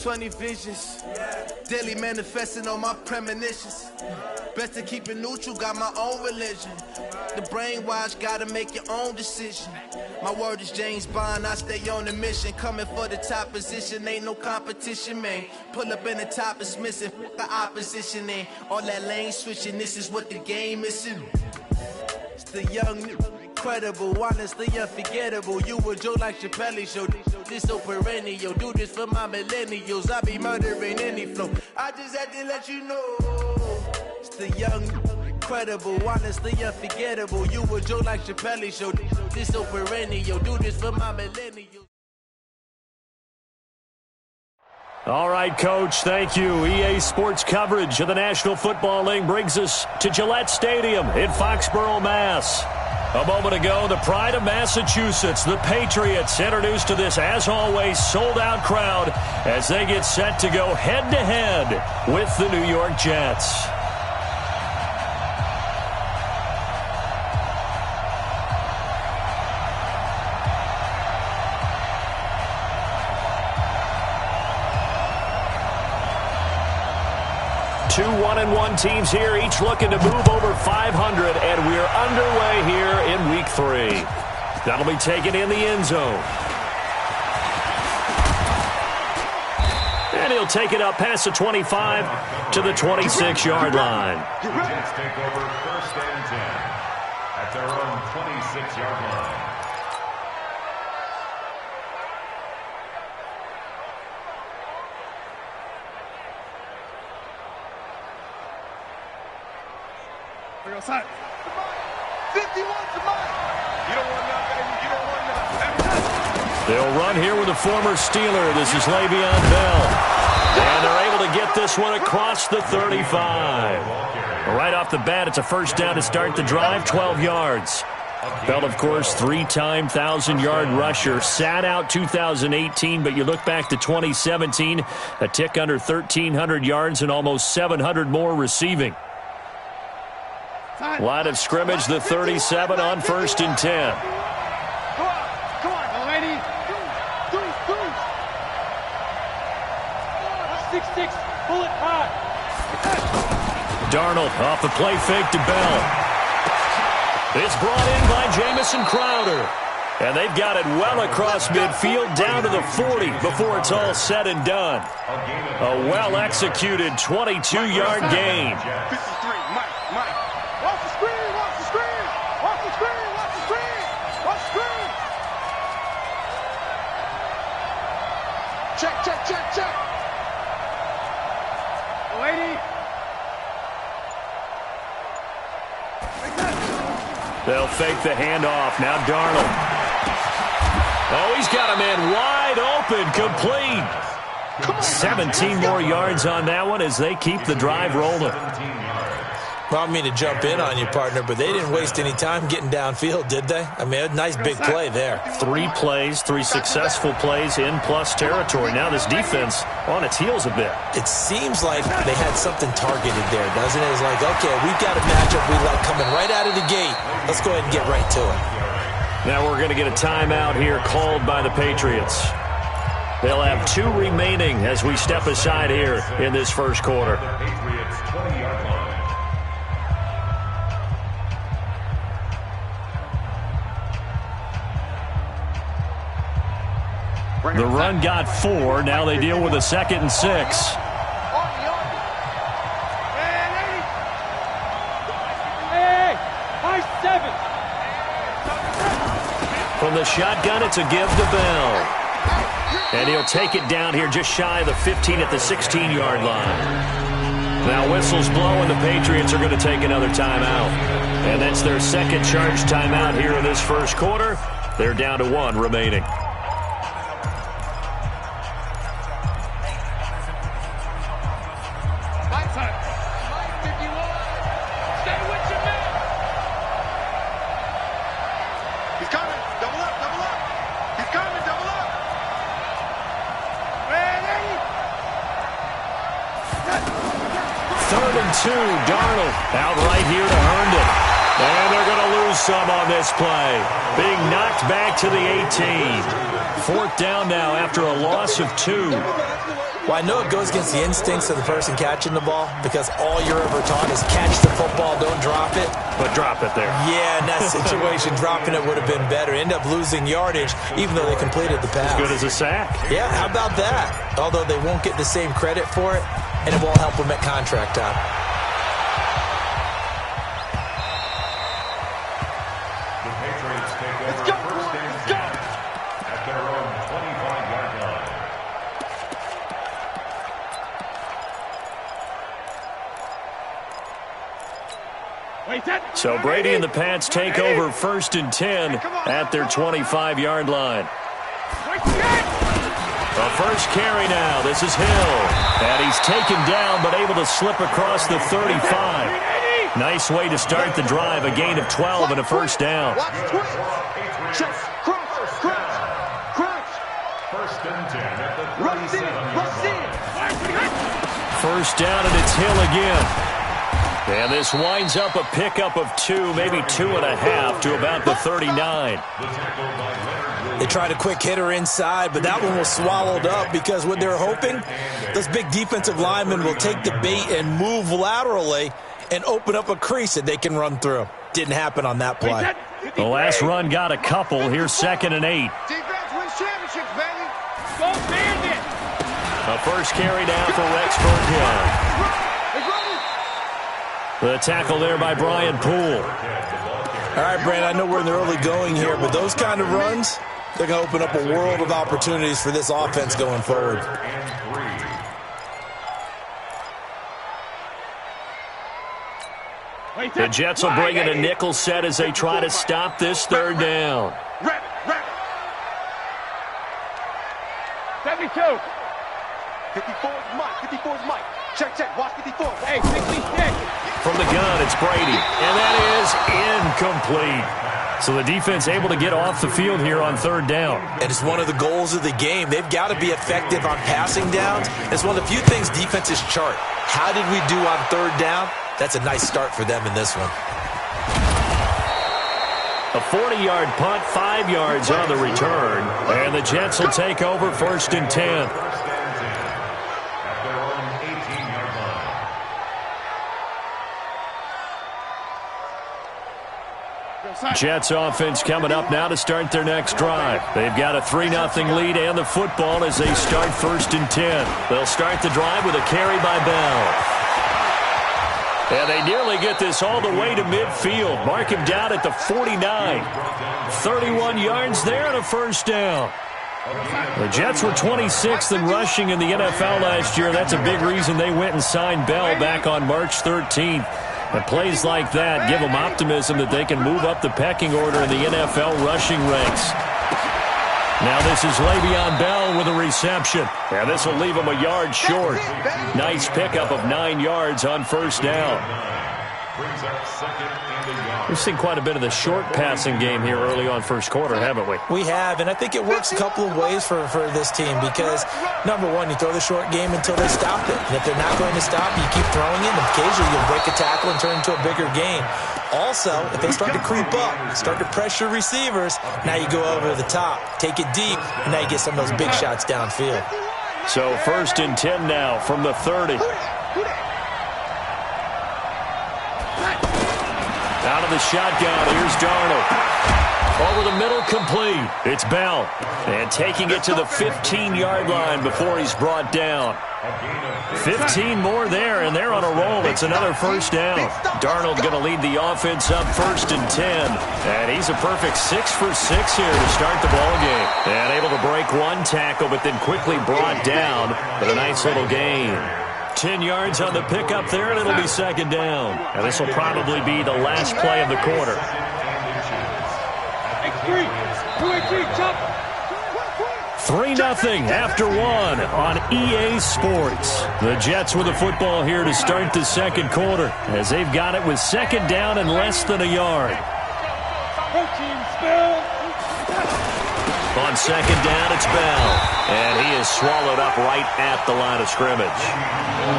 20 visions, daily manifesting on my premonitions. Best to keep it neutral, got my own religion. The brainwash, gotta make your own decision. My word is James Bond, I stay on a mission. Coming for the top position, ain't no competition, man. Pull up in the top, it's missing, fuck the opposition, and all that lane switching, this is what the game is. It's the young, incredible, honestly unforgettable. You a Joe like Chappelle show. This so perennial, do this for my millennials. I be murdering any flow. I just had to let you know. It's the young, incredible, honestly unforgettable. You a Joe like Chappelle show. This so perennial, do this for my millennials. All right, Coach, thank you. EA Sports coverage of the National Football League brings us to Gillette Stadium in Foxborough, Mass. A moment ago, the pride of Massachusetts, the Patriots, introduced to this, as always, sold-out crowd as they get set to go head-to-head with the New York Jets. Two 1-1 teams here, each looking to move over 500, and we're underway here in Week 3. That'll be taken in the end zone. And he'll take it up past the 25 to the 26-yard line. The Jets take over 1st and 10 at their own 26-yard line. Outside. 51 to mine. You don't want that, baby. You don't want that. They'll run here with a former Steeler. This is Le'Veon Bell. And they're able to get this one across the 35. Right off the bat, it's a first down to start the drive, 12 yards. Bell, of course, three-time 1,000-yard rusher. Sat out 2018, but you look back to 2017, a tick under 1,300 yards and almost 700 more receiving. Line of scrimmage, the 37 on 1st and 10. Come on, lady. Do. 6-6, pull it high. Darnold off the play fake to Bell. It's brought in by Jamison Crowder. And they've got it well across midfield down to the 40 before it's all said and done. A well-executed 22-yard gain. 53, Mike. Watch the screen. Watch the screen. Check. Lady. They'll fake the handoff. Now Darnold. Oh, he's got a man wide open, complete. 17 more yards on that one as they keep the drive rolling. Well, I don't mean to jump in on you, partner, but they didn't waste any time getting downfield, did they? I mean, a nice big play there. 3 plays, 3 successful plays in plus territory. Now this defense on its heels a bit. It seems like they had something targeted there, doesn't it? It's like, okay, we've got a matchup we like coming right out of the gate. Let's go ahead and get right to it. Now we're going to get a timeout here called by the Patriots. They'll have 2 remaining as we step aside here in this first quarter. Patriots 20-yard line. The run got 4. Now they deal with a 2nd and 6. Hey, high 7. From the shotgun, it's a give to Bell. And he'll take it down here just shy of the 15 at the 16-yard line. Now whistles blow, and the Patriots are going to take another timeout. And that's their second charge timeout here in this first quarter. They're down to 1 remaining. Darnold out right here to Herndon. And they're going to lose some on this play. Being knocked back to the 18. 4th down now after a loss of 2. Well, I know it goes against the instincts of the person catching the ball because all you're ever taught is catch the football, don't drop it. But drop it there. Yeah, in that situation, dropping it would have been better. End up losing yardage, even though they completed the pass. As good as a sack. Yeah, how about that? Although they won't get the same credit for it, and it won't help them at contract time. The Patriots take over first and 10 at their own 25-yard line. So Brady and the Pats take over first and 10 at their 25-yard line. The first carry now. This is Hill. And he's taken down but able to slip across the 35. Nice way to start the drive. A gain of 12 and a first down. First and 10 at the 37-yard line. First down, and it's Hill again. And this winds up a pickup of 2, maybe 2.5 to about the 39. They tried a quick hitter inside, but that one was swallowed up because what they're hoping, those big defensive linemen will take the bait and move laterally and open up a crease that they can run through. Didn't happen on that play. The last run got a couple. Here's 2nd and 8. Defense wins championships, baby. Go Bandit. A first carry down for Rex Burkhead. The tackle there by Brian Poole. All right, Brandon, I know we're in the early going here, but those kind of runs, they're going to open up a world of opportunities for this offense going forward. The Jets will bring in a nickel set as they try to stop this third down. 72. 54's Mike. 54's Mike. Check. Watch 54. Hey, 66. From the gun, it's Brady. And that is incomplete. So the defense able to get off the field here on third down. And it's one of the goals of the game. They've got to be effective on passing downs. It's one of the few things defenses chart. How did we do on third down? That's a nice start for them in this one. A 40-yard punt, 5 yards on the return. And the Jets will take over first and 10. Jets offense coming up now to start their next drive. They've got a 3-0 lead and the football as they start first and 10. They'll start the drive with a carry by Bell. And they nearly get this all the way to midfield. Mark him down at the 49. 31 yards there and a first down. The Jets were 26th in rushing in the NFL last year. That's a big reason they went and signed Bell back on March 13th. And plays like that give them optimism that they can move up the pecking order in the NFL rushing ranks. Now this is Le'Veon Bell with a reception. And this will leave him a yard short. Nice pickup of 9 yards on first down. We've seen quite a bit of the short passing game here early on first quarter, haven't we? We have, and I think it works a couple of ways for this team because, number one, you throw the short game until they stop it. And if they're not going to stop, you keep throwing it, and occasionally you'll break a tackle and turn into a bigger game. Also, if they start to creep up, start to pressure receivers, now you go over the top, take it deep, and now you get some of those big shots downfield. So first and 10 now from the 30. Out of the shotgun, here's Darnold. Over the middle, complete. It's Bell. And taking it to the 15-yard line before he's brought down. 15 more there, and they're on a roll. It's another first down. Darnold going to lead the offense up first and 10. And he's a perfect 6 for 6 here to start the ball game. And able to break one tackle, but then quickly brought down. But a nice little gain. 10 yards on the pickup there, and it'll be second down. And this will probably be the last play of the quarter. 3-0 after one on EA Sports. The Jets with the football here to start the second quarter as they've got it with second down and less than a yard. On second down, it's Bell. And he is swallowed up right at the line of scrimmage.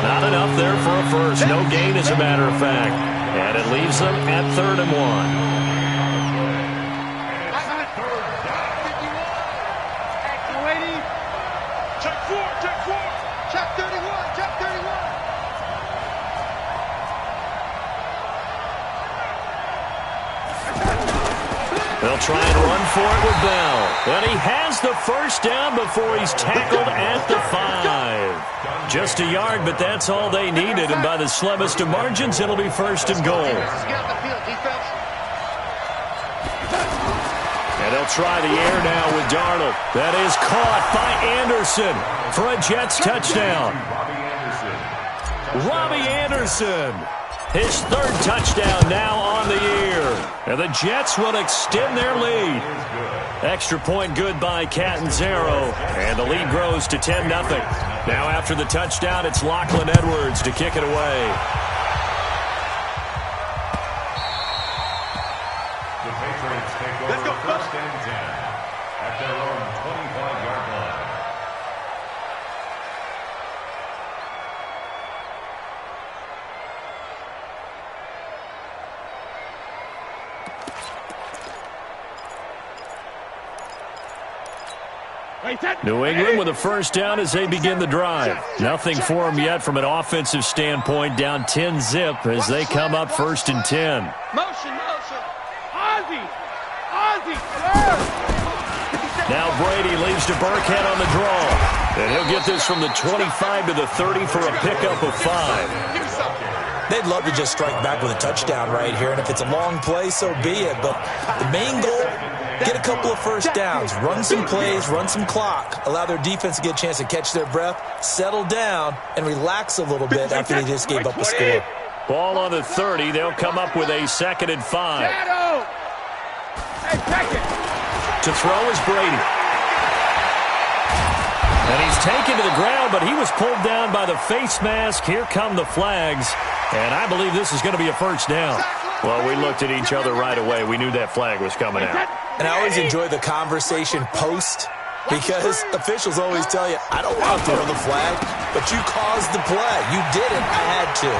Not enough there for a first. No gain, as a matter of fact. And it leaves them at 3rd and 1. Check try and run for it with Bell. And he has the first down before he's tackled at the 5. Just a yard, but that's all they needed. And by the slimmest of margins, it'll be first and goal. And they'll try the air now with Darnold. That is caught by Anderson for a Jets touchdown. Robbie Anderson. His third touchdown now on the year. And the Jets will extend their lead. Extra point good by Catanzaro. And the lead grows to 10-0. Now after the touchdown, it's Lachlan Edwards to kick it away. The Patriots take over first and 10 at their own 25-yard line. New England with a first down as they begin the drive. Nothing for them yet from an offensive standpoint. Down 10-zip as they come up first and 10. Motion. Ozzy. Now Brady leaves to Burkhead on the draw. And he'll get this from the 25 to the 30 for a pickup of 5. They'd love to just strike back with a touchdown right here, and if it's a long play, so be it. But the main goal, get a couple of first downs, run some plays, run some clock, allow their defense to get a chance to catch their breath, settle down, and relax a little bit after they just gave up a score. Ball on the 30. They'll come up with a 2nd and 5. To throw is Brady. And he's taken to the ground, but he was pulled down by the face mask. Here come the flags. And I believe this is going to be a first down. Well, we looked at each other right away. We knew that flag was coming out. And I always enjoy the conversation post because officials always tell you, I don't want to throw the flag, but you caused the play. You did it. I had to.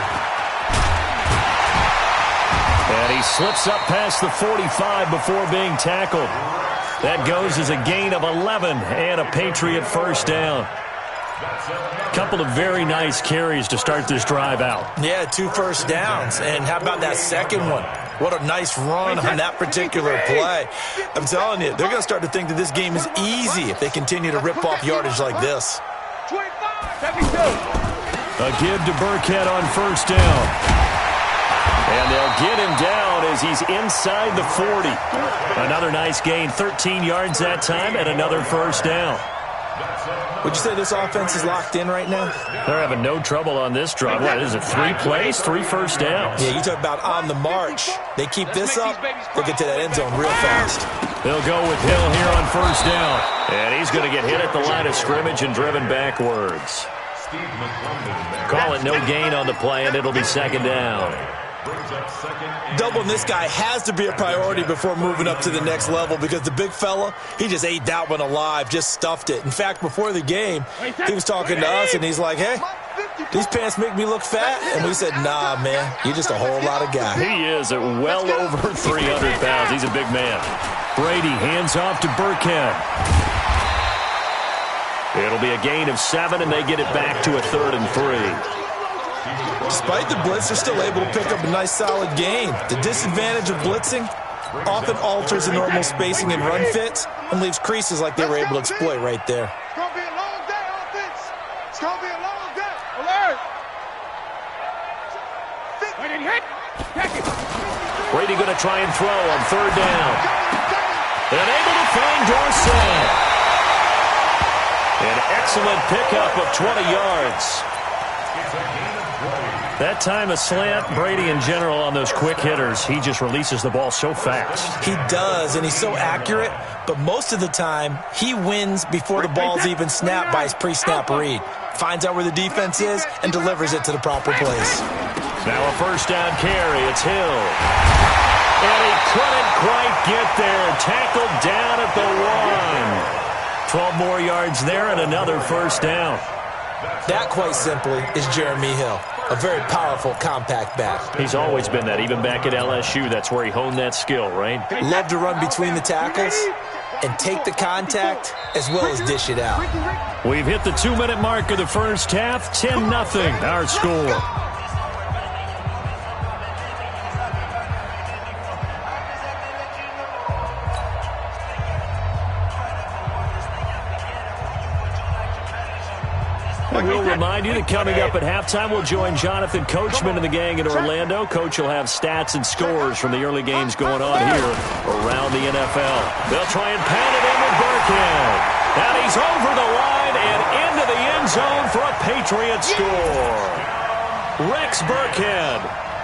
And he slips up past the 45 before being tackled. That goes as a gain of 11 and a Patriot first down. Couple of very nice carries to start this drive out. Yeah, 2 first downs. And how about that second one? What a nice run on that particular play. I'm telling you, they're going to start to think that this game is easy if they continue to rip off yardage like this. A give to Burkhead on first down. And they'll get him down as he's inside the 40. Another nice gain, 13 yards that time, and another first down. Would you say this offense is locked in right now? They're having no trouble on this drive. What is it, 3 plays, 3 first downs? Yeah, you talk about on the march. They keep this up, they'll get to that end zone real fast. They'll go with Hill here on first down. And he's going to get hit at the line of scrimmage and driven backwards. Call it no gain on the play, and it'll be 2nd down. Doubling this guy has to be a priority before moving up to the next level because the big fella, he just ate that one alive, just stuffed it. In fact, before the game, he was talking to us, and he's like, hey, these pants make me look fat. And we said, nah, man, you're just a whole lot of guy. He is at well over 300 pounds. He's a big man. Brady hands off to Burkhead. It'll be a gain of 7, and they get it back to a 3rd and 3. Despite the blitz, they're still able to pick up a nice, solid gain. The disadvantage of blitzing often alters the normal spacing and run fits and leaves creases like they were able to exploit right there. It's going to be a long day, offense. It's going to be a long day. Alert. Brady going to try and throw on 3rd down. And able to find Dorsett. An excellent pickup of 20 yards. That time a slant. Brady in general on those quick hitters, he just releases the ball so fast. He does, and he's so accurate, but most of the time he wins before the ball's even snapped by his pre-snap read. Finds out where the defense is and delivers it to the proper place. Now a first down carry. It's Hill. And he couldn't quite get there. Tackled down at the 1. 12 more yards there and another first down. That, quite simply, is Jeremy Hill. A very powerful, compact back. He's always been that, even back at LSU. That's where he honed that skill, right? Love to run between the tackles and take the contact as well as dish it out. We've hit the 2-minute mark of the first half. 10-0, our score. we'll remind you that coming up at halftime, we'll join Jonathan Coachman and the gang in Orlando. Coach will have stats and scores from the early games going on here around the NFL. They'll try and pound it in with Burkhead. And he's over the line and into the end zone for a Patriot score. Rex Burkhead,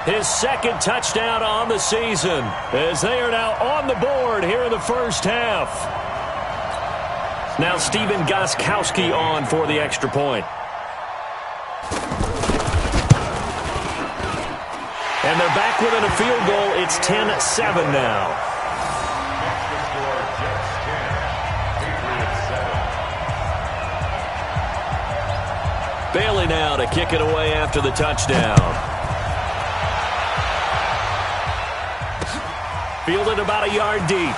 his second touchdown on the season, as they are now on the board here in the first half. Now Steven Gostkowski on for the extra point. And they're back within a field goal. It's 10-7 now. Bailey now to kick it away after the touchdown. Fielded about a yard deep.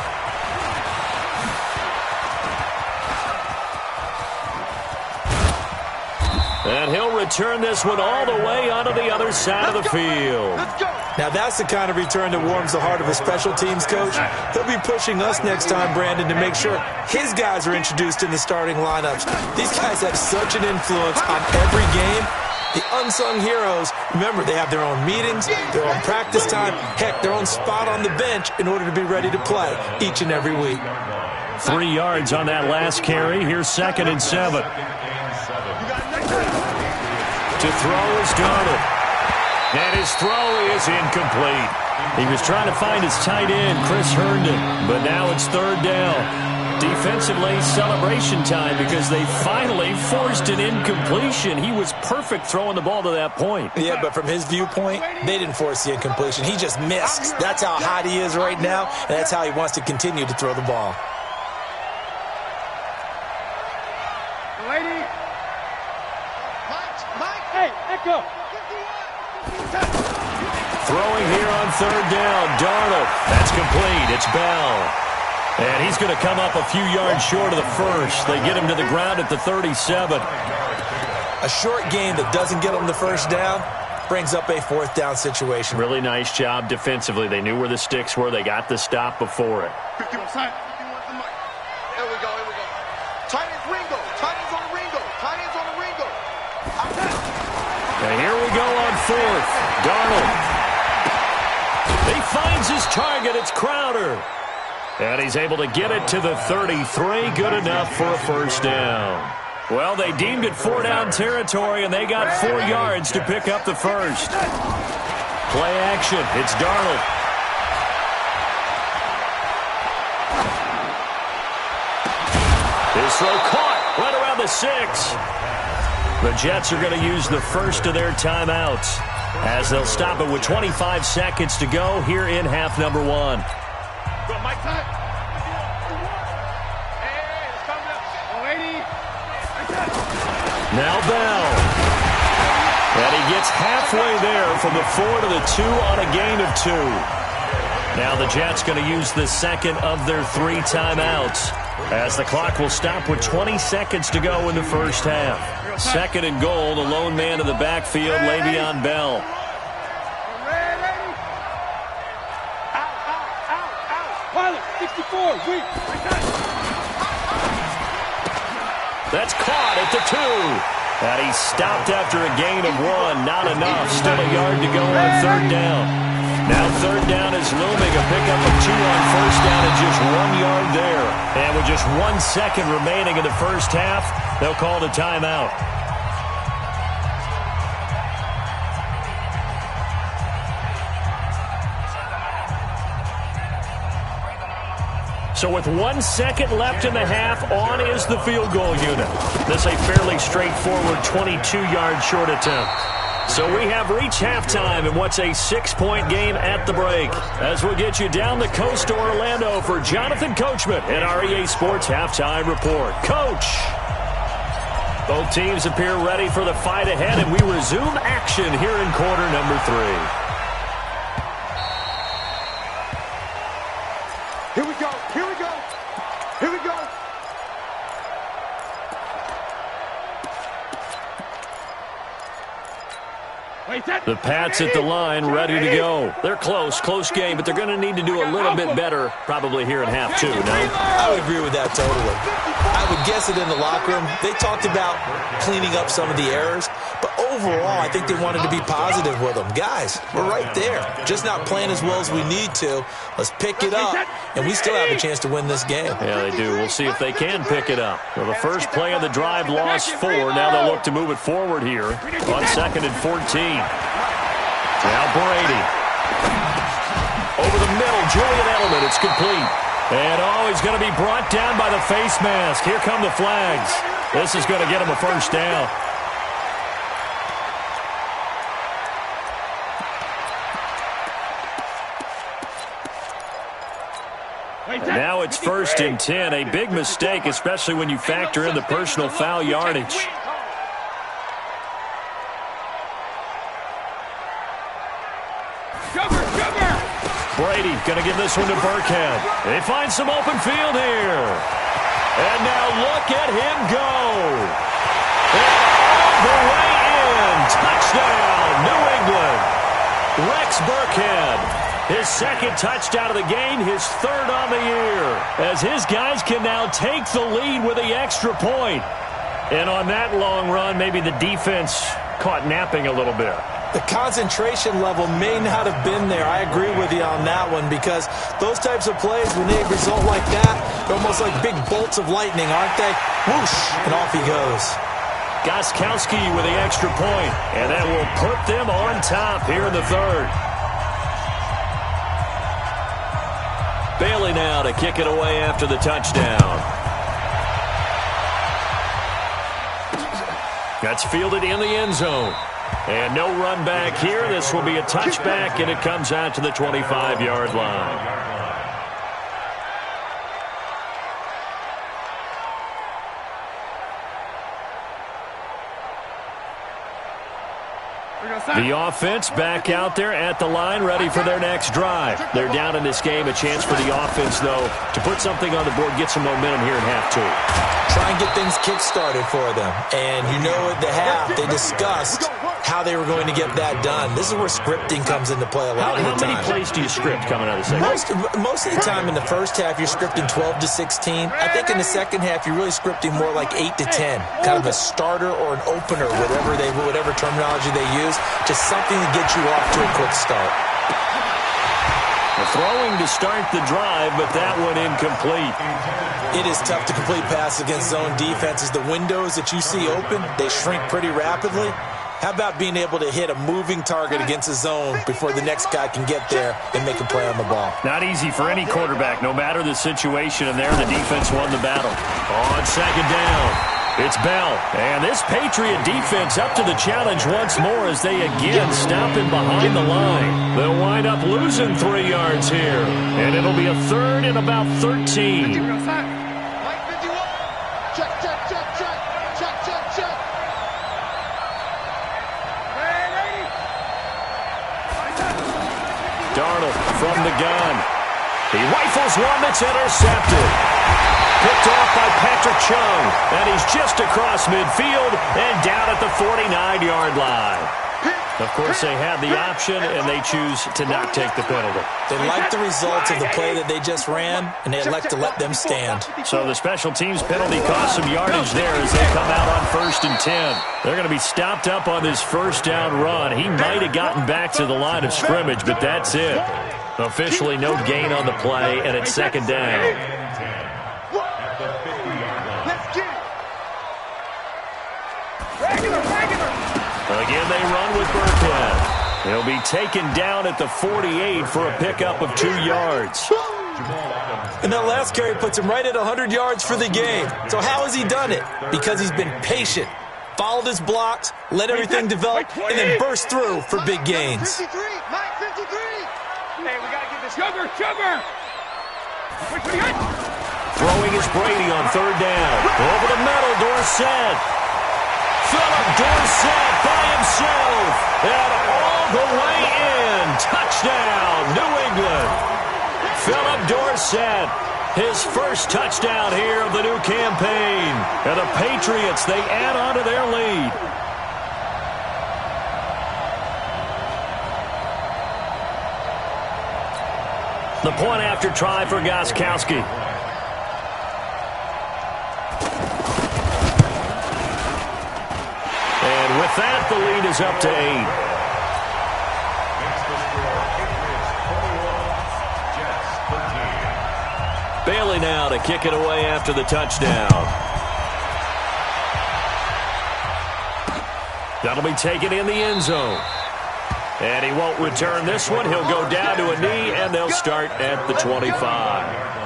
And he'll return this one all the way onto the other side of the field. Now that's the kind of return that warms the heart of a special teams coach. He'll be pushing us next time, Brandon, to make sure his guys are introduced in the starting lineups. These guys have such an influence on every game. The unsung heroes, remember, they have their own meetings, their own practice time, heck, their own spot on the bench in order to be ready to play each and every week. 3 yards on that last carry. Here's 2nd and 7. To throw is Darnold. And his throw is incomplete. He was trying to find his tight end, Chris Herndon, but now it's 3rd down. Defensively, celebration time because they finally forced an incompletion. He was perfect throwing the ball to that point. Yeah, but from his viewpoint, they didn't force the incompletion. He just missed. That's how hot he is right now, and that's how he wants to continue to throw the ball. Lady. Mike. Hey, echo. Throwing here on 3rd down, Darnold. That's complete. It's Bell. And he's going to come up a few yards short of the first. They get him to the ground at the 37. A short gain that doesn't get him the first down brings up a 4th down situation. Really nice job defensively. They knew where the sticks were. They got the stop before it. 51 side. 51 the mic. Here we go. Tight ends Ringo. Tight ends on the Ringo. Tight ends on the Ringo. And here we go on 4th. Darnold. He finds his target. It's Crowder. And he's able to get it to the 33. Good enough for a first down. Well, they deemed it 4-down territory, and they got 4 yards to pick up the first. Play action. It's Darnold. His throw caught right around the 6. The Jets are going to use the first of their timeouts as they'll stop it with 25 seconds to go here in half number 1. Now Bell. And he gets halfway there from the 4 to the 2 on a gain of 2. Now the Jets going to use the second of their 3 timeouts as the clock will stop with 20 seconds to go in the first half. 2nd and goal, the lone man in the backfield, Le'Veon Bell. Pilot, 64, weak. That's caught at the 2. And he stopped after a gain of 1. Not enough. Still a yard to go on 3rd down. Now 3rd down is looming. A pickup of 2 on 1st down and just 1 yard there. And with just 1 second remaining in the first half, they'll call the timeout. So with 1 second left in the half, on is the field goal unit. This a fairly straightforward 22-yard short attempt. So we have reached halftime in what's a 6-point game at the break. As we'll get you down the coast to Orlando for Jonathan Coachman at our EA Sports Halftime Report. Coach! Both teams appear ready for the fight ahead, and we resume action here in quarter number 3. Here we go. Here we go. Here we go. The Pats at the line, ready to go. They're close game, but they're going to need to do a little bit better probably here in half 2, no? I would agree with that totally. I would guess it in the locker room. They talked about cleaning up some of the errors, but overall, I think they wanted to be positive with them. Guys, we're right there. Just not playing as well as we need to. Let's pick it up, and we still have a chance to win this game. Yeah, they do. We'll see if they can pick it up. Well, the first play of the drive lost 4. Now they'll look to move it forward here on 2nd and 14. Now Brady. Over the middle, Julian Edelman. It's complete. And, he's going to be brought down by the face mask. Here come the flags. This is going to get him a first down. And now it's 1st and 10. A big mistake, especially when you factor in the personal foul yardage. Brady going to give this one to Burkhead. They find some open field here. And now look at him go. And all the way in. Touchdown, New England. Rex Burkhead. His 2nd touchdown of the game, his 3rd on the year. As his guys can now take the lead with the extra point. And on that long run, maybe the defense caught napping a little bit. The concentration level may not have been there. I agree with you on that one because those types of plays, when they result like that, they're almost like big bolts of lightning, aren't they? Whoosh, and off he goes. Gostkowski with the extra point, and that will put them on top here in the 3rd. Bailey now to kick it away after the touchdown. That's fielded in the end zone. And no run back here. This will be a touchback, and it comes out to the 25-yard line. The offense back out there at the line, ready for their next drive. They're down in this game. A chance for the offense, though, to put something on the board, get some momentum here in half 2. Try and get things kick-started for them. And you know at the half, they discussed how they were going to get that done. This is where scripting comes into play a lot of the time. How many plays do you script coming out of the second? Most of the time in the first half, you're scripting 12 to 16. I think in the second half, you're really scripting more like 8 to 10. Kind of a starter or an opener, whatever terminology they use. Just something to get you off to a quick start. Throwing to start the drive, but that one incomplete. It is tough to complete passes against zone defenses. The windows that you see open, they shrink pretty rapidly. How about being able to hit a moving target against a zone before the next guy can get there and make a play on the ball? Not easy for any quarterback, no matter the situation, and there the defense won the battle. On 2nd down. It's Bell, and this Patriot defense up to the challenge once more as they again stop him behind the line. They'll wind up losing 3 yards here, and it'll be a 3rd and about 13. Darnold from the gun. He rifles one that's intercepted. Picked off by Patrick Chung, and he's just across midfield and down at the 49-yard line. Of course, they had the option, and they choose to not take the penalty. They like the results of the play that they just ran, and they elect to let them stand. So the special teams penalty cost some yardage there as they come out on 1st and 10. They're going to be stopped up on this first down run. He might have gotten back to the line of scrimmage, but that's it. Officially no gain on the play, and it's 2nd down. Again, they run with Burkhead. He'll be taken down at the 48 for a pickup of 2 yards. And that last carry puts him right at 100 yards for the game. So how has he done it? Because he's been patient, followed his blocks, let everything develop, and then burst through for big gains. 53, 953. Hey, we got to get this. Sugar! Throwing is Brady on 3rd down. Over the middle, Dorsett. Philip Dorsett by himself. And all the way in. Touchdown, New England. Philip Dorsett, his first touchdown here of the new campaign. And the Patriots, they add on to their lead. The point after try for Gostkowski. And with that, the lead is up to 8. Bailey now to kick it away after the touchdown. That'll be taken in the end zone. And he won't return this one. He'll go down to a knee, and they'll start at the 25.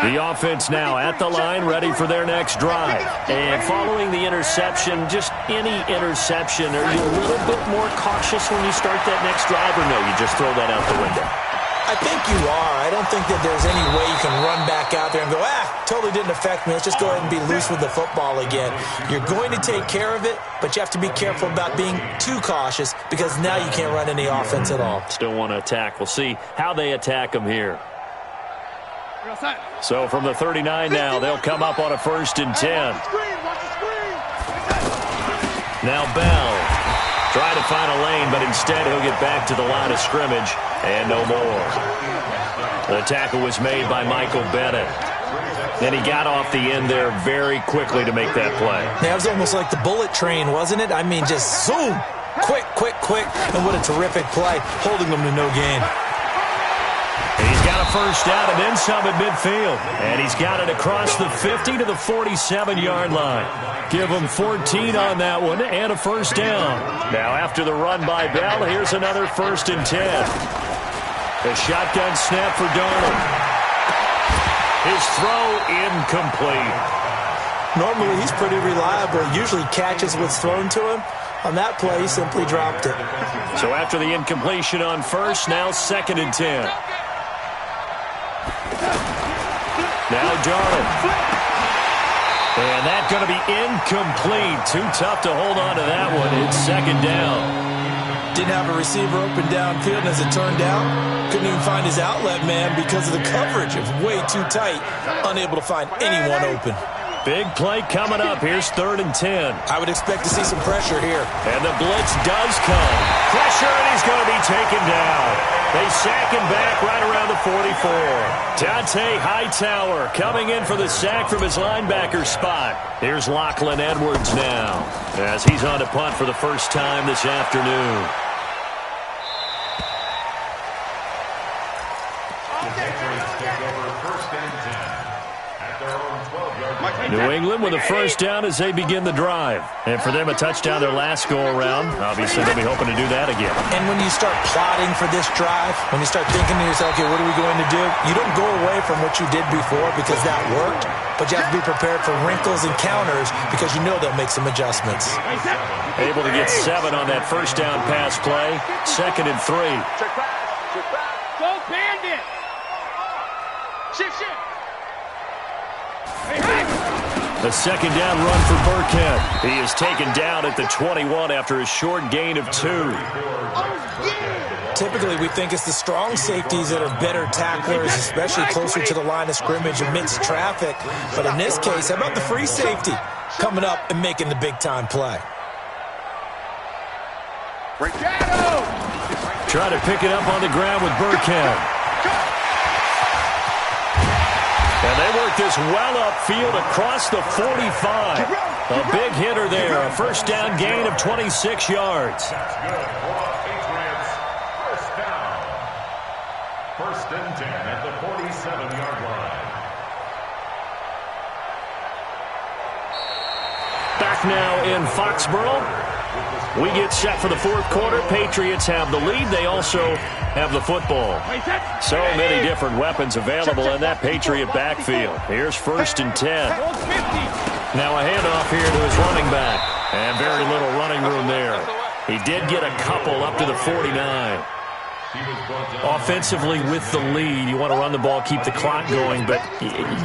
The offense now at the line, ready for their next drive. And following the interception, just any interception, are you a little bit more cautious when you start that next drive, or no, you just throw that out the window? I think you are. I don't think that there's any way you can run back out there and go, totally didn't affect me. Let's just go ahead and be loose with the football again. You're going to take care of it, but you have to be careful about being too cautious because now you can't run any offense at all. Still want to attack. We'll see how they attack them here. So from the 39 now, they'll come up on a 1st and 10. Now Bell. Try to find a lane, but instead he'll get back to the line of scrimmage and no more. The tackle was made by Michael Bennett. Then he got off the end there very quickly to make that play. That was almost like the bullet train, wasn't it? I mean, just zoom. Quick, quick, quick. And what a terrific play, holding them to no gain. And he's got a 1st down and then some at midfield. And he's got it across the 50 to the 47-yard line. Give him 14 on that one and a 1st down. Now after the run by Bell, here's another 1st and 10. A shotgun snap for Darnold. His throw incomplete. Normally he's pretty reliable. Usually catches what's thrown to him. On that play, he simply dropped it. So after the incompletion on 1st, now 2nd and 10. Now Darnold. And that's going to be incomplete. Too tough to hold on to that one. It's 2nd down. Didn't have a receiver open downfield, and as it turned out, couldn't even find his outlet man because of the coverage. It was way too tight. Unable to find anyone open. Big play coming up. Here's 3rd and 10. I would expect to see some pressure here. And the blitz does come. Pressure, and he's going to be taken down. They sack him back right around the 44. Dante Hightower coming in for the sack from his linebacker spot. Here's Lachlan Edwards now as he's on to punt for the first time this afternoon. New England with a 1st down as they begin the drive. And for them, a touchdown their last go-around. Obviously, they'll be hoping to do that again. And when you start plotting for this drive, when you start thinking to yourself, okay, what are we going to do? You don't go away from what you did before because that worked, but you have to be prepared for wrinkles and counters because you know they'll make some adjustments. Able to get 7 on that 1st down pass play. 2nd and 3. Check back. Check back. Go Bandit. Shift. The 2nd down run for Burkhead. He is taken down at the 21 after a short gain of 2. Typically, we think it's the strong safeties that are better tacklers, especially closer to the line of scrimmage amidst traffic. But in this case, how about the free safety coming up and making the big-time play? Try to pick it up on the ground with Burkhead. And they work this well upfield across the 45. A big hitter there. A 1st down gain of 26 yards. Patriots, 1st down. 1st and 10 at the 47-yard line. Back now in Foxborough. We get set for the 4th quarter. Patriots have the lead. They also have the football. So many different weapons available in that Patriot backfield. Here's 1st and 10. Now a handoff here to his running back. And very little running room there. He did get a couple up to the 49. Offensively with the lead, you want to run the ball, keep the clock going, but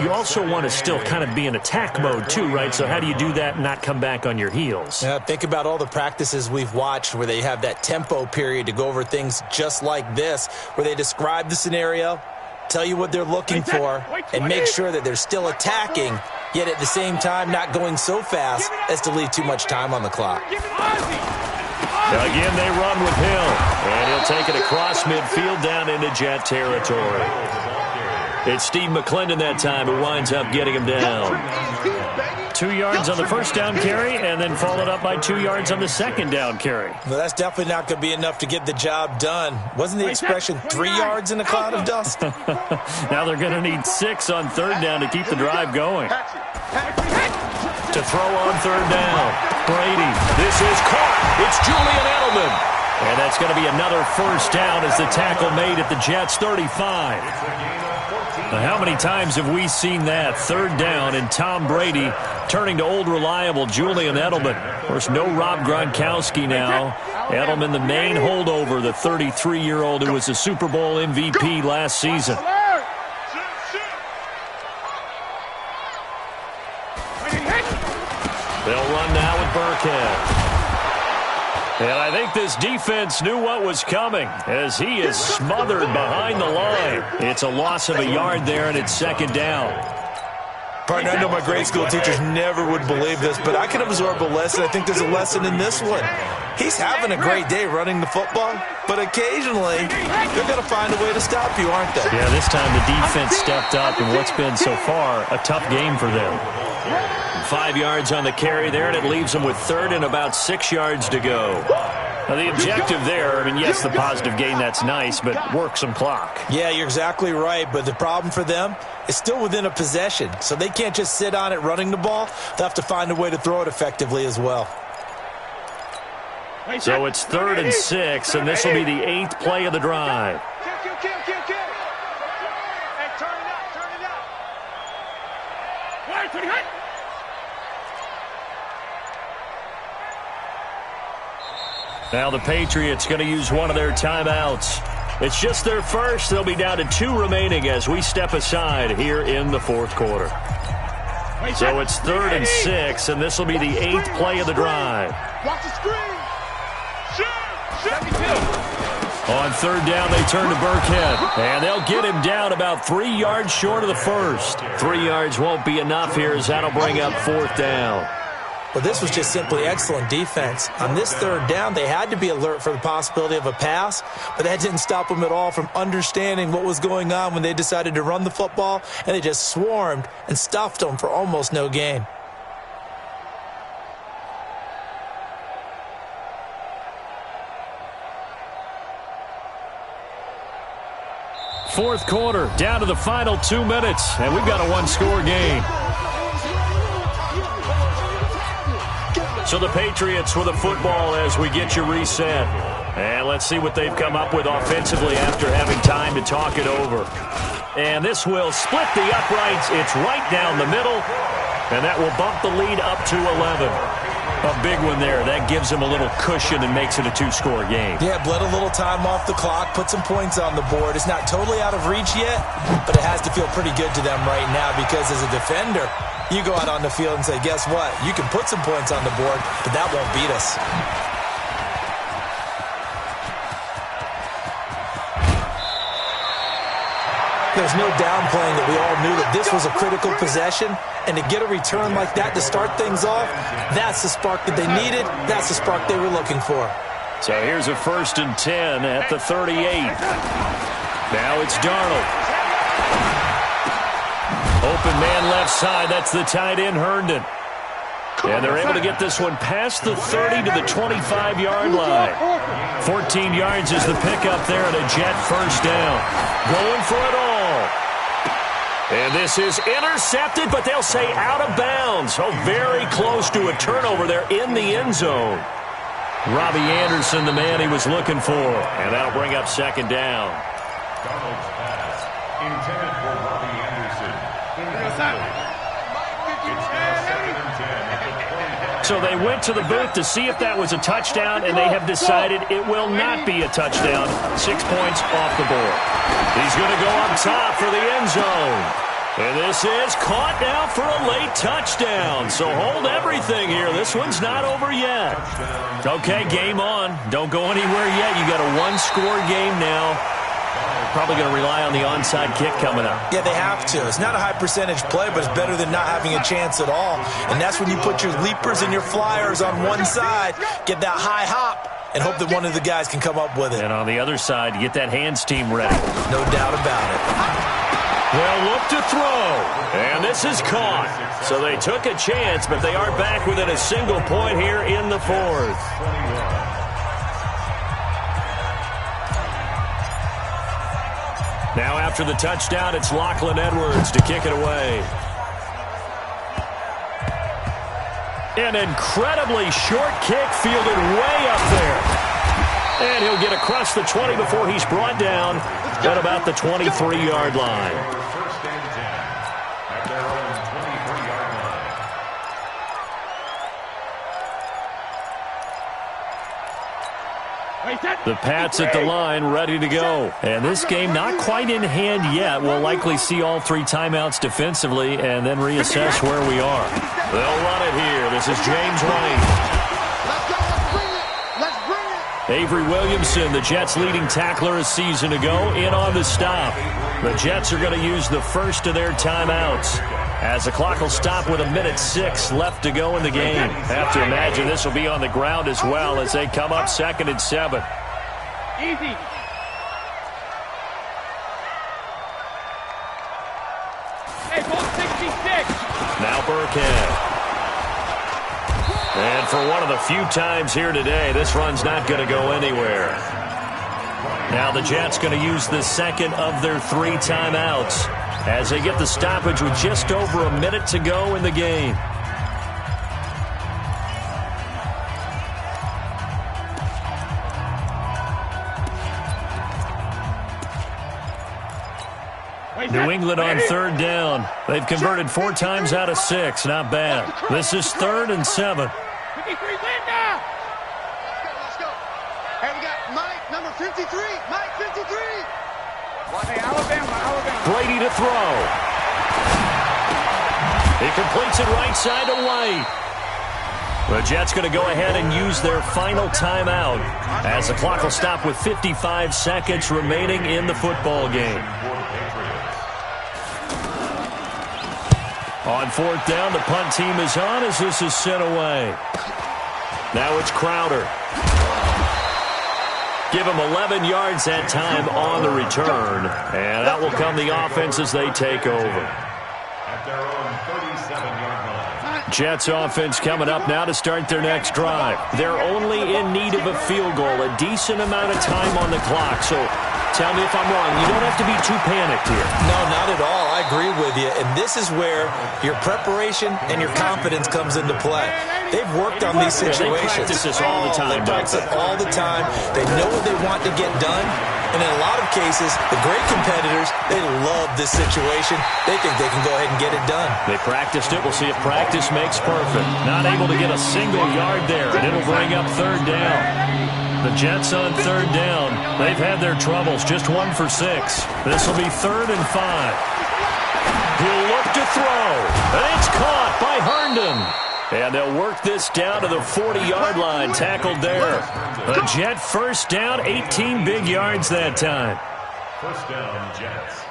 you also want to still kind of be in attack mode too, right? So how do you do that and not come back on your heels? Yeah, think about all the practices we've watched where they have that tempo period to go over things just like this, where they describe the scenario, tell you what they're looking for, and make sure that they're still attacking, yet at the same time not going so fast as to leave too much time on the clock. Again, they run with Hill, and he'll take it across midfield down into Jet territory. It's Steve McClendon that time who winds up getting him down. 2 yards on the first down carry, and then followed up by 2 yards on the second down carry. Well, that's definitely not going to be enough to get the job done. Wasn't the expression 3 yards in a cloud of dust? Now they're going to need 6 on third down to keep the drive going. To throw on third down, Brady. This is caught. It's Julian Edelman. And that's going to be another first down as the tackle made at the Jets' 35. Now, how many times have we seen that? Third down and Tom Brady turning to old reliable Julian Edelman. Of course, no Rob Gronkowski now. Edelman, the main holdover, the 33-year-old who was a Super Bowl MVP last season. They'll run now with Burkhead. And I think this defense knew what was coming as he is smothered behind the line. It's a loss of a yard there, and it's second down. Partner, I know my grade school teachers never would believe this, but I can absorb a lesson. I think there's a lesson in this one. He's having a great day running the football, but occasionally they're going to find a way to stop you, aren't they? Yeah, this time the defense stepped up in what's been so far a tough game for them. 5 yards on the carry there, and it leaves them with third and about 6 yards to go. Now, the objective there, I mean, yes, the positive gain, that's nice, but work some clock. Yeah, you're exactly right, but the problem for them is still within a possession, so they can't just sit on it running the ball. They'll have to find a way to throw it effectively as well. So it's 3rd and 6, and this will be the 8th play of the drive. Now the Patriots going to use one of their timeouts. It's just their first. They'll be down to 2 remaining as we step aside here in the fourth quarter. So it's 3rd and 6, and this will be the 8th play of the drive. Watch the screen. On third down, they turn to Burkhead, and they'll get him down about 3 yards short of the first. 3 yards won't be enough here as that'll bring up fourth down. Well, this was just simply excellent defense. On this third down, they had to be alert for the possibility of a pass, but that didn't stop them at all from understanding what was going on when they decided to run the football, and they just swarmed and stuffed them for almost no gain. Fourth quarter, down to the final 2 minutes, and we've got a one-score game. So the Patriots with the football as we get you reset. And let's see what they've come up with offensively after having time to talk it over. And this will split the uprights. It's right down the middle. And that will bump the lead up to 11. A big one there. That gives them a little cushion and makes it a 2-score game. Yeah, bled a little time off the clock, put some points on the board. It's not totally out of reach yet, but it has to feel pretty good to them right now because as a defender, you go out on the field and say, guess what? You can put some points on the board, but that won't beat us. There's no downplaying that we all knew that this was a critical possession, and to get a return like that to start things off, that's the spark that they needed. That's the spark they were looking for. So here's a 1st and 10 at the 38. Now it's Darnold. Open man left side. That's the tight end, Herndon. And they're able to get this one past the 30 to the 25-yard line. 14 yards is the pickup there and a Jet first down. Going for it all. And this is intercepted, but they'll say out of bounds. Oh, very close to a turnover there in the end zone. Robbie Anderson, the man he was looking for. And that'll bring up second down. Darnold's pass intended for Robbie Anderson. So they went to the booth to see if that was a touchdown, and they have decided it will not be a touchdown. 6 points off the board. He's going to go up top for the end zone. And this is caught now for a late touchdown. So hold everything here. This one's not over yet. Okay, game on. Don't go anywhere yet. You got a one-score game now. probably going to rely on the onside kick coming up. Yeah, they have to. It's not a high percentage play, but it's better than not having a chance at all. And that's when you put your leapers and your flyers on one side, get that high hop, and hope that one of the guys can come up with it. And on the other side, get that hands team ready. No doubt about it. They'll look to throw, and this is caught. So they took a chance, but they are back within a single point here in the fourth. Now after the touchdown, it's Lachlan Edwards to kick it away. An incredibly short kick fielded way up there. And he'll get across the 20 before he's brought down at about the 23-yard line. First and 10 at their own 23-yard line. The Pats at the line, ready to go. And this game not quite in hand yet. We'll likely see all 3 timeouts defensively and then reassess where we are. They'll run it here. This is James White. Avery Williamson, the Jets' leading tackler a season ago, in on the stop. The Jets are going to use the first of their timeouts, as the clock will stop with 1:06 left to go in the game. Have to imagine this will be on the ground as well as they come up 2nd and 7. Easy. Hey, ball 66. Now Burkhead. And for one of the few times here today, this run's not going to go anywhere. Now the Jets going to use the second of their 3 timeouts as they get the stoppage with just over a minute to go in the game. New England on 3rd down. They've converted 4 times out of 6. Not bad. This is 3rd and 7. 53, Linda! Let's go. Hey, we got Mike, number 53. Mike, 53. Hey, Alabama. Brady to throw. He completes it right side to White. The Jets going to go ahead and use their final timeout as the clock will stop with 55 seconds remaining in the football game. On 4th down, the punt team is on as this is sent away. Now it's Crowder. Give him 11 yards that time on the return. And that will come the offense as they take over. At their own 37-yard line. Jets offense coming up now to start their next drive. They're only in need of a field goal, a decent amount of time on the clock. So tell me if I'm wrong. You don't have to be too panicked here. No, not at all. I agree with you. And this is where your preparation and your confidence comes into play. They've worked on these situations. They practice this all the time. They practice it all the time. They know what they want to get done. And in a lot of cases, the great competitors, they love this situation. They think they can go ahead and get it done. They practiced it. We'll see if practice makes perfect. Not able to get a single yard there, and it'll bring up 3rd down. The Jets on 3rd down. They've had their troubles, just 1 for 6. This will be 3rd and 5. He'll look to throw, and it's caught by Herndon. And they'll work this down to the 40-yard line, tackled there. The Jet first down, 18 big yards that time. First down, Jets.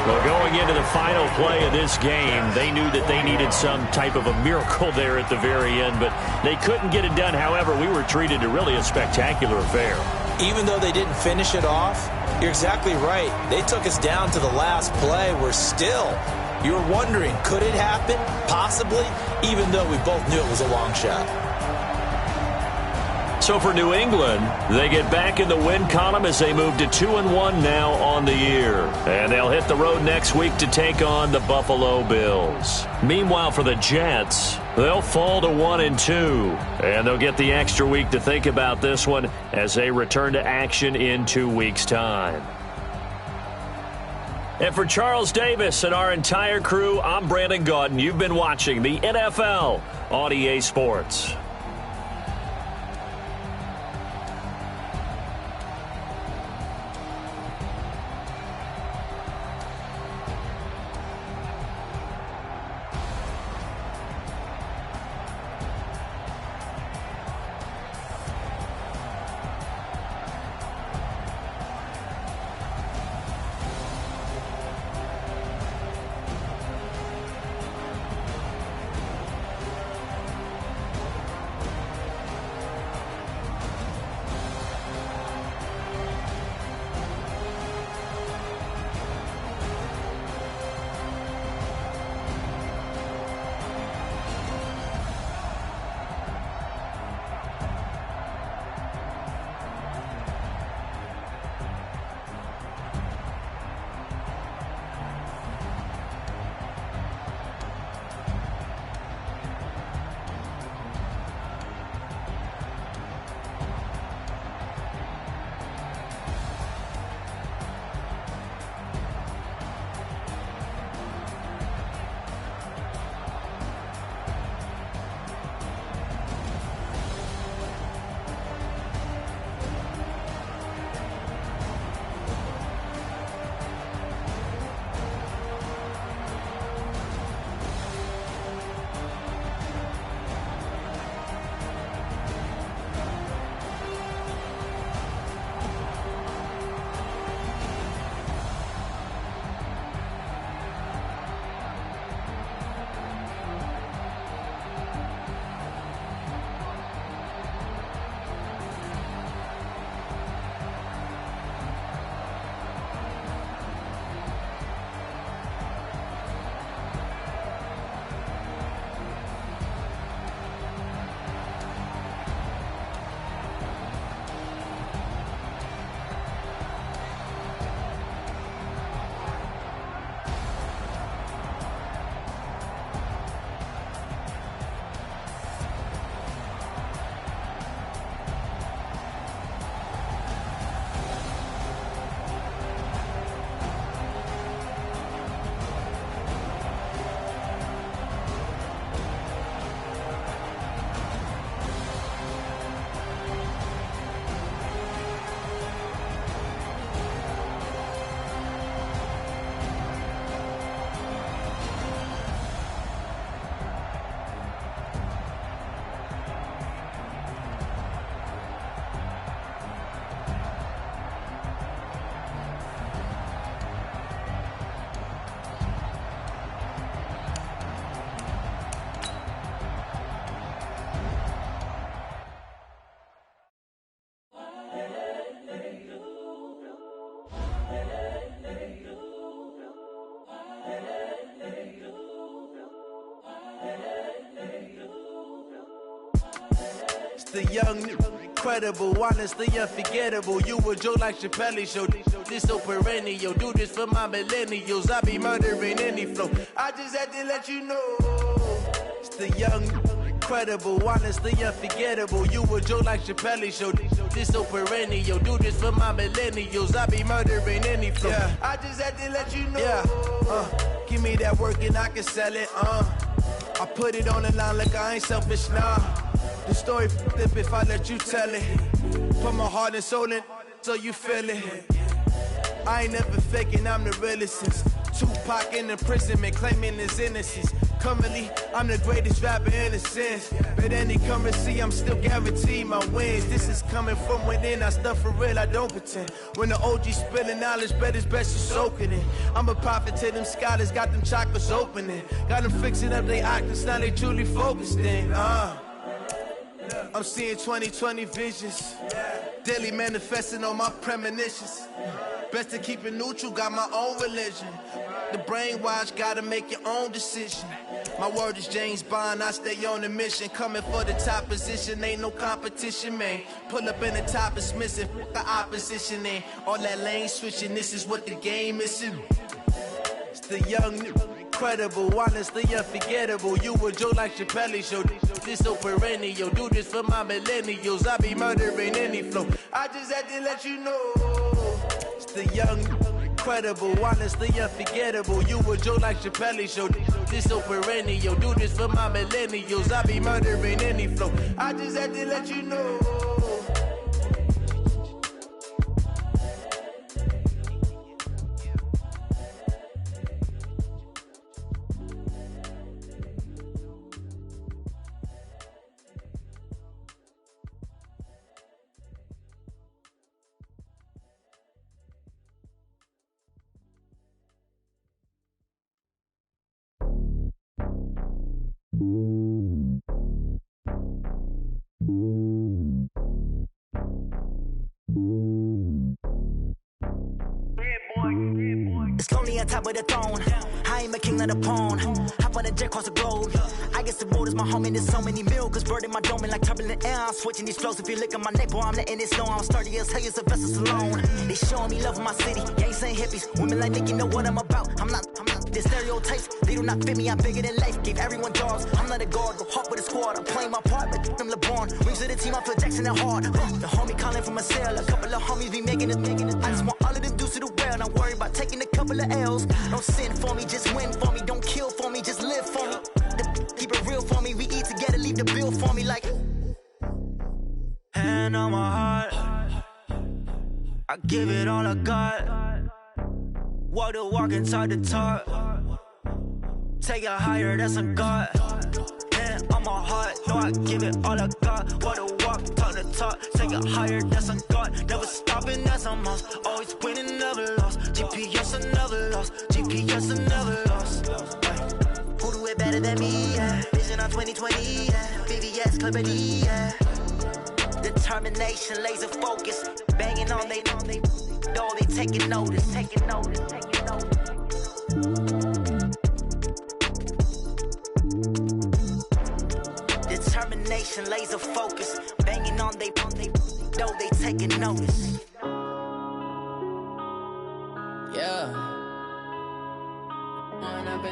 Well, going into the final play of this game, they knew that they needed some type of a miracle there at the very end, but they couldn't get it done. However, we were treated to really a spectacular affair. Even though they didn't finish it off, you're exactly right. They took us down to the last play. We're still, you're wondering, could it happen? Possibly, even though we both knew it was a long shot. So for New England, they get back in the win column as they move to 2-1 now on the year. And they'll hit the road next week to take on the Buffalo Bills. Meanwhile, for the Jets, they'll fall to 1-2. And they'll get the extra week to think about this one as they return to action in 2 weeks' time. And for Charles Davis and our entire crew, I'm Brandon Gaudin. You've been watching the NFL on EA Sports. the young, incredible, honestly unforgettable. You a joke like Chappelle Show. This so perennial. Do this for my millennials. I be murdering any flow. I just had to let you know. It's the young, incredible, honestly unforgettable. You a joke like Chappelle Show. This so perennial. Do this for my millennials. I be murdering any flow. Yeah. I just had to let you know. Yeah. Give me that work and I can sell it. I put it on the line like I ain't selfish, nah. The story flip if I let you tell it. Put my heart and soul in so you feel it. I ain't never faking, I'm the realest since Tupac in imprisonment, claiming his innocence. Currently, I'm the greatest rapper in a sense. But any currency, I'm still guaranteed my wins. This is coming from within, I stuff for real, I don't pretend. When the OG spilling knowledge, bet it's best you soak it in. I'm a prophet to them scholars, got them chakras opening. Got them fixing up they octaves, now they truly focused in. I'm seeing 2020 visions. Daily manifesting on my premonitions. Best to keep it neutral, got my own religion. The brainwash, gotta make your own decision. My word is James Bond, I stay on a mission. Coming for the top position, ain't no competition, man. Pull up in the top is missing, the opposition ain't. All that lane switching, this is what the game is. It's the young, incredible, honestly unforgettable. You a joke like Chappelle Show. This so perennial. Do this for my millennials. I be murdering any flow. I just had to let you know. It's the young, incredible, honestly unforgettable. You a joke like Chappelle Show. This so perennial. Do this for my millennials. I be murdering any flow. I just had to let you know. It's lonely on top of the throne. I ain't a king of the pawn. Hop on a jet across the globe. I guess the road is my home and there's so many miracles burning my dome and like turbulent air. I'm switching these flows. If you look at my neck, boy, I'm letting it slow. I'm sturdy as hell, it's a vessel alone. They showing me love in my city. Gangs ain't hippies. Women like Nick, you know what I'm about. I'm not the stereotypes. They do not fit me. I'm bigger than life. Gave everyone jobs. I'm not a guard. Go hard with a squad. I'm playing my part, but I'm LeBron. Rings of the team. I feel Jackson and hard. The homie calling from a cell. A couple of homies be making it. I just want all of them dudes to the well. Not worry about taking a couple of L's. Don't sin for me, just win for me. Don't kill for me, just live for me. Keep it real for me. We eat together, leave the bill for me like. Hand on my heart, I give it all I got. Walk the walk inside the talk. Take it higher, that's a God. Hand on my heart, no, I give it all I got. Walk the walk, talk the talk. Take it higher, that's a God. Never stopping, that's a must. Always winning, never lost. GPS, I never lost. GPS, I never lost. Who do it better than me? Yeah. Vision on 2020. Yeah. VVS, Clarity. Yeah. Determination, laser focus. Banging on they door, they taking notice. Taking notice. Taking notice. Determination, laser focus. Banging on they door, they taking notice. Yeah. One up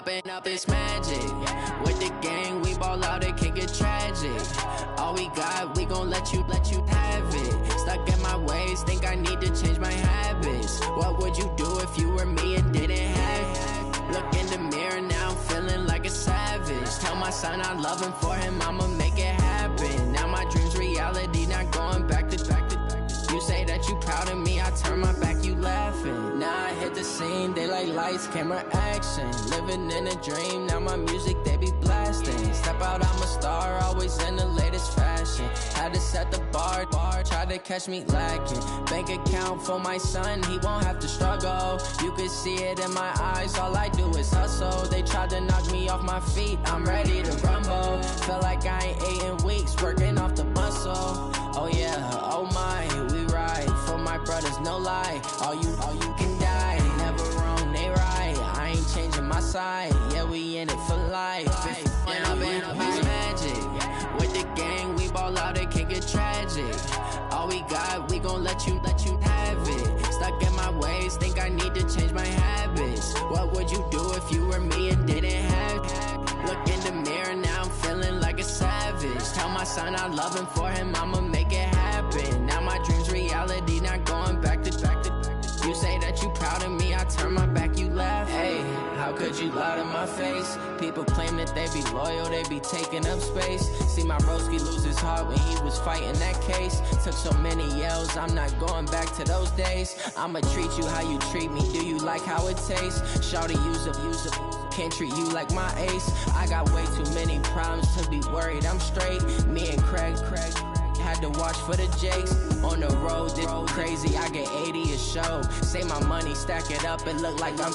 and up is magic. With the gang, we ball out, it can get tragic. All we got, we gon' let you have it. Stuck in my ways, think I need to change my habits. What would you do if you were me and didn't have it? Look in the mirror, now I'm feeling like a savage. Tell my son I love him, for him I'ma make it happen. Now my dream's reality, not going back to. You say that you proud of me, I turn my back, you laughing. Now I hit the scene, they like lights, camera, action. Living in a dream, now my music, they be blasting. Step out, I'm a star, always in the latest fashion. Had to set the bar, try to catch me lacking. Bank account for my son, he won't have to struggle. You can see it in my eyes, all I do is hustle. They tried to knock me off my feet, I'm ready to rumble. Feel like I ain't ate in weeks, working off the muscle. Oh yeah, oh my, we ride for my brothers, no lie. All you can die, never wrong, they right. I ain't changing my my side. Yeah, we in it for life. And I've been magic. With the gang, we ball out, it can get tragic. All we got, we gon' let you have it. Stuck in my ways, think I need to change my habits. What would you do if you were me and didn't have it? Look in the mirror, now I'm feeling like a savage. Tell my son I love him, for him I'ma make it happen. Now my dream's reality, not going back to. You say that you proud of me, I turn my back, you laugh. Hey, how could you lie to my face? People claim that they be loyal, they be taking up space. See my broski lose his heart when he was fighting that case. Took so many yells, I'm not going back to those days. I'ma treat you how you treat me, do you like how it tastes? Shawty, use up, can't treat you like my ace. I got way too many problems to be worried, I'm straight. Me and Craig had to watch for the Jakes. On the road, this crazy, I get 80 a show. Say my money, stack it up, it look like I'm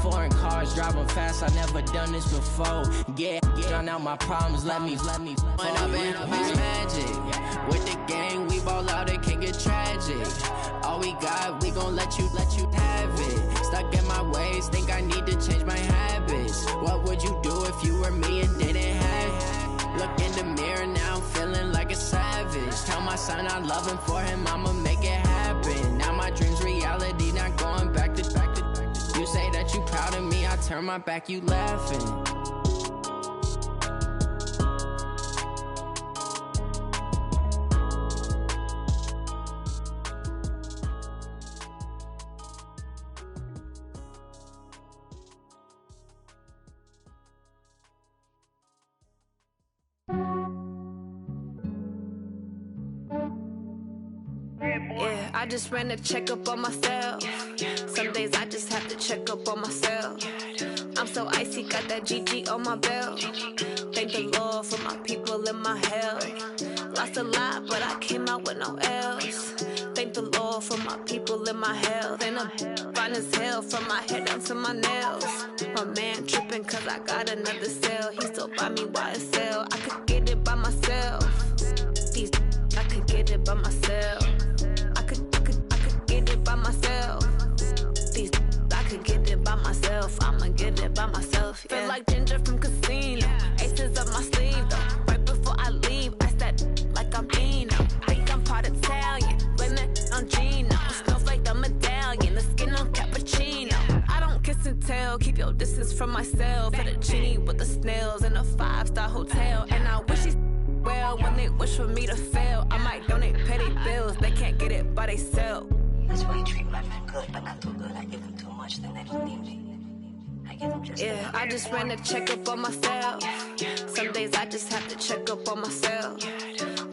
foreign cars, driving fast, I never done this before. Get drown out my problems, let me When I've been magic. With the gang, we ball out, it can get tragic. All we got, we gon' let you have it. Stuck in my ways, think I need to change my habits. What would you do if you were me and didn't have it? Look in the mirror, now I'm feeling like a savage. Tell my son I love him, for him I'ma make it happen. Now my dream's reality, not going back to. You say that you proud of me, I turn my back, you laughing. Yeah, I just ran a checkup on myself. Some days I just have to check up on myself. I'm so icy, got that GG on my belt. Thank the Lord for my people in my health. Lost a lot, but I came out with no L's. Thank the Lord for my people in my health. And I'm fine as hell from my head down to my nails. My man tripping cause I got another cell. He still buy me YSL. I could get it by myself. These I could get it by myself. I could get it by myself. These I could get it by myself. I'ma get it by myself. Yeah. Feel like Ginger from Casino. Aces up my sleeve though. Right before I leave, I said like I'm Dino. Think I'm part Italian. Blame it on Gino. Snowflake the medallion. The skin on cappuccino. I don't kiss and tell. Keep your distance from myself. Fettuccine with the snails in a 5-star hotel. And I wish he's well when they wish for me to fail. I might donate petty bills. They can't get it by themselves. That's why you treat my friend good, but not too good. I give them too much, then they don't need me. I give them just yeah, I just ran a checkup on myself. Some days I just have to check up on myself.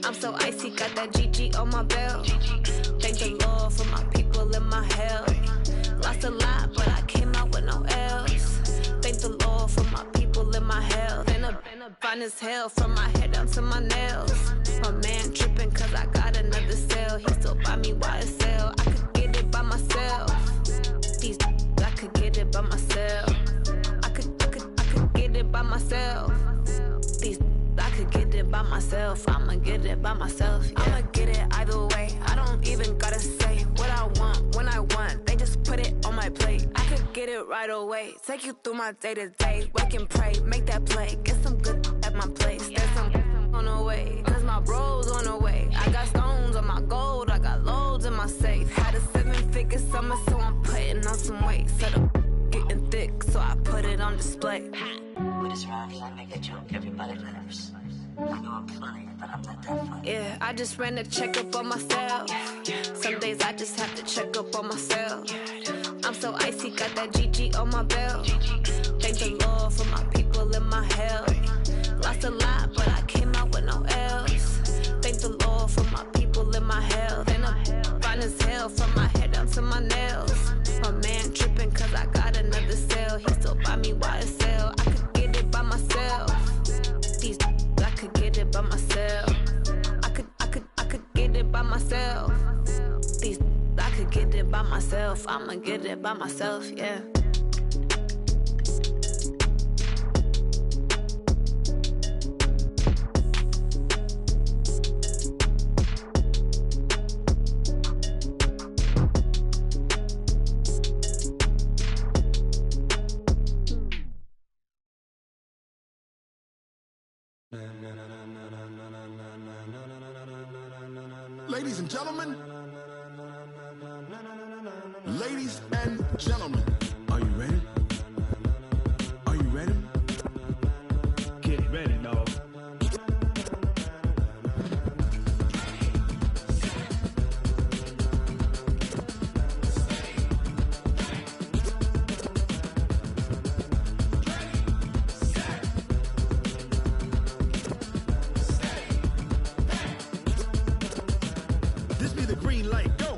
I'm so icy, got that GG on my belt. Thank the Lord for my people in my health. Lost a lot, but I came out with no L's. Thank the Lord for my people in my health. And I'm fine as hell from my head down to my nails. My man tripping cause I got another cell. He still buy me YSL. I could get it by myself. These I could get it by myself. I could get it by myself. These I could get it by myself. I'ma get it by myself. Yeah. I'ma get it either way. I don't even gotta say what I want when I want. They just put it on my plate. I could get it right away. Take you through my day to day. Wake and pray, make that play. Get some good at my place. There's some on the way, cause my bro's on the way. I got stones on my gold. I got loads in my safe. Had a 7-figure summer, so I'm putting on some weight. Set up getting thick, so I put it on display. With this round, I make a joke, everybody laughs. I know I'm funny, but I'm not that funny. Yeah, I just ran a checkup on myself. Some days I just have to check up on myself. I'm so icy, got that GG on my belt. Thank the Lord for my people in my health. Lost a lot, but I came out with no L's. Thank the Lord for my people in my health. And I'm fine as hell from my head down to my nails. My man tripping cause I got another cell. He still buy me YSL. I could get it by myself. These I could get it by myself. I could get it by myself. These I could get it by myself. I'ma get it by myself, yeah. Ladies and gentlemen, are you ready? Are you ready? Get ready, dog. This be the green light, go!